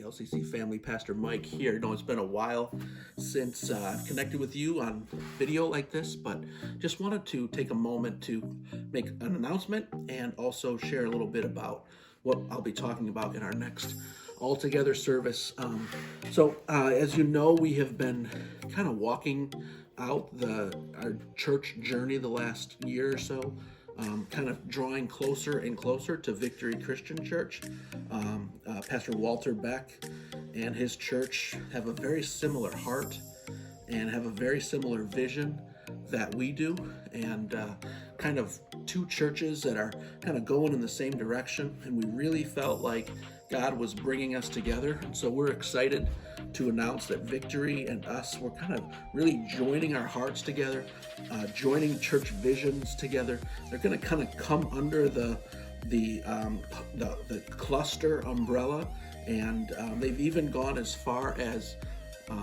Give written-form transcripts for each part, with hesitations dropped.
LCC family. Pastor Mike here. I know it's been a while since I've connected with you on video like this, but just wanted to take a moment to make an announcement and also share a little bit about what I'll be talking about in our next All Together service. As you know, we have been kind of walking out our church journey the last year or so. Kind of drawing closer and closer to Victory Christian Church. Pastor Walter Beck and his church have a very similar heart and have a very similar vision that we do, and kind of two churches that are kind of going in the same direction, and we really felt like God was bringing us together. And so we're excited to announce that Victory and us, we're kind of really joining our hearts together, joining church visions together. They're going to kind of come under the cluster umbrella, and they've even gone as far as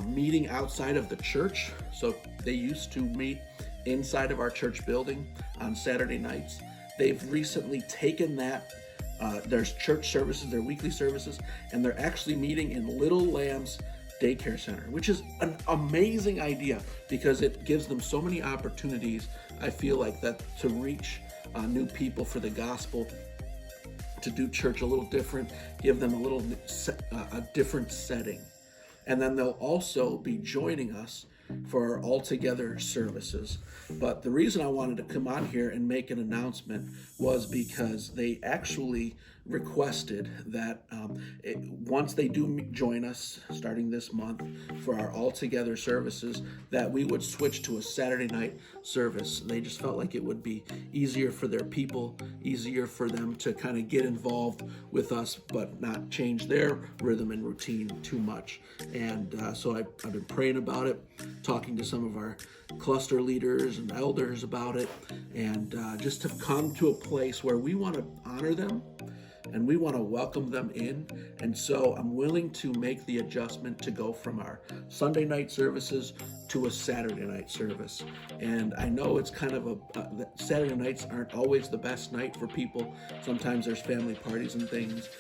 meeting outside of the church. So they used to meet inside of our church building on Saturday nights. They've recently taken that. There's church services, their weekly services, and they're actually meeting in Little Lambs Daycare Center, which is an amazing idea because it gives them so many opportunities, I feel like, that to reach new people for the gospel, to do church a little different, give them a different setting. And then they'll also be joining us for our All Together services. But the reason I wanted to come on here and make an announcement was because they actually requested that once they do join us starting this month for our All Together services, that we would switch to a Saturday night service. They just felt like it would be easier for their people, easier for them to kind of get involved with us, but not change their rhythm and routine too much. And so I've been praying about it, talking to some of our cluster leaders and elders about it, and just have come to a place where we want to honor them and we want to welcome them in. And so I'm willing to make the adjustment to go from our Sunday night services to a Saturday night service. And I know it's kind of Saturday nights aren't always the best night for people. Sometimes there's family parties and things.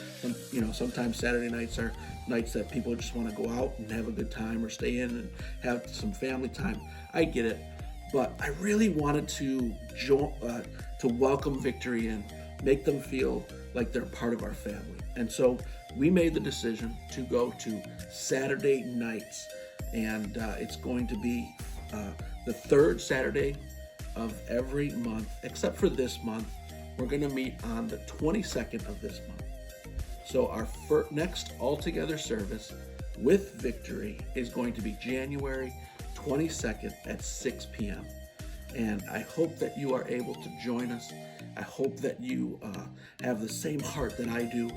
Sometimes Saturday nights are nights that people just want to go out and have a good time or stay in and have some family time. I get it. But I really wanted to welcome Victory and make them feel like they're part of our family. And so we made the decision to go to Saturday nights. And it's going to be the third Saturday of every month, except for this month. We're going to meet on the 22nd of this month. So our next All Together service with Victory is going to be January 22nd at 6 p.m. And I hope that you are able to join us. I hope that you have the same heart that I do,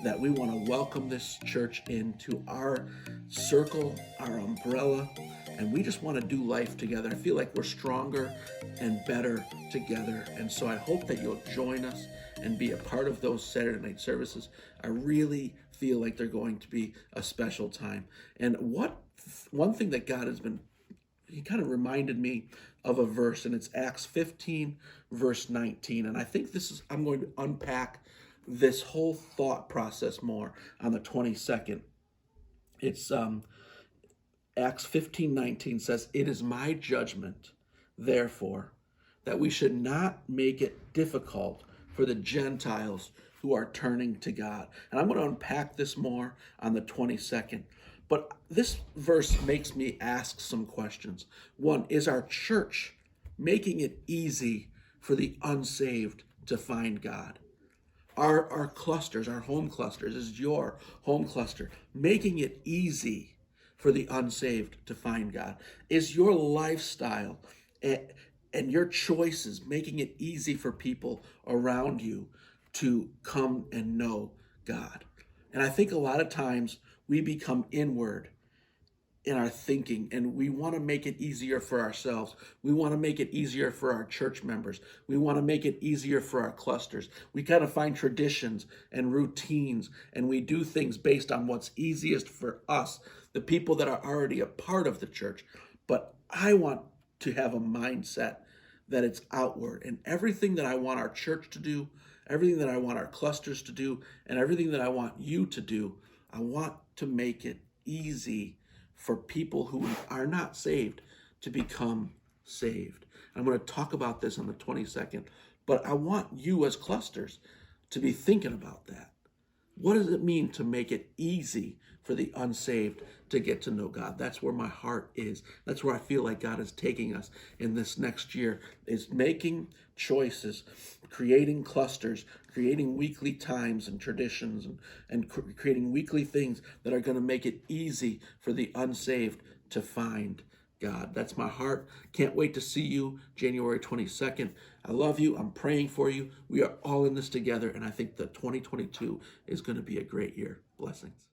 that we want to welcome this church into our circle, our umbrella, and we just want to do life together. I feel like we're stronger and better together. And so I hope that you'll join us and be a part of those Saturday night services. I really feel like they're going to be a special time. And one thing that God has been, he kind of reminded me of a verse, and it's Acts 15, verse 19. And I think I'm going to unpack this whole thought process more on the 22nd. It's Acts 15:19 says, "It is my judgment, therefore, that we should not make it difficult for the Gentiles who are turning to God." And I'm going to unpack this more on the 22nd. But this verse makes me ask some questions. One, is our church making it easy for the unsaved to find God? Are our clusters, our home clusters, is your home cluster making it easy for the unsaved to find God? Is your lifestyle and your choices making it easy for people around you to come and know God? And I think a lot of times we become inward in our thinking, and we want to make it easier for ourselves. We want to make it easier for our church members. We want to make it easier for our clusters. We kind of find traditions and routines, and we do things based on what's easiest for us, the people that are already a part of the church. But I want to have a mindset that it's outward, and everything that I want our church to do, everything that I want our clusters to do, and everything that I want you to do, I want to make it easy for people who are not saved to become saved. I'm going to talk about this on the 22nd, but I want you as clusters to be thinking about that. What does it mean to make it easy for the unsaved to get to know God? That's where my heart is. That's where I feel like God is taking us in this next year, is making choices, creating clusters, creating weekly times and traditions, and creating weekly things that are going to make it easy for the unsaved to find God. That's my heart. Can't wait to see you January 22nd. I love you. I'm praying for you. We are all in this together, and I think that 2022 is going to be a great year. Blessings.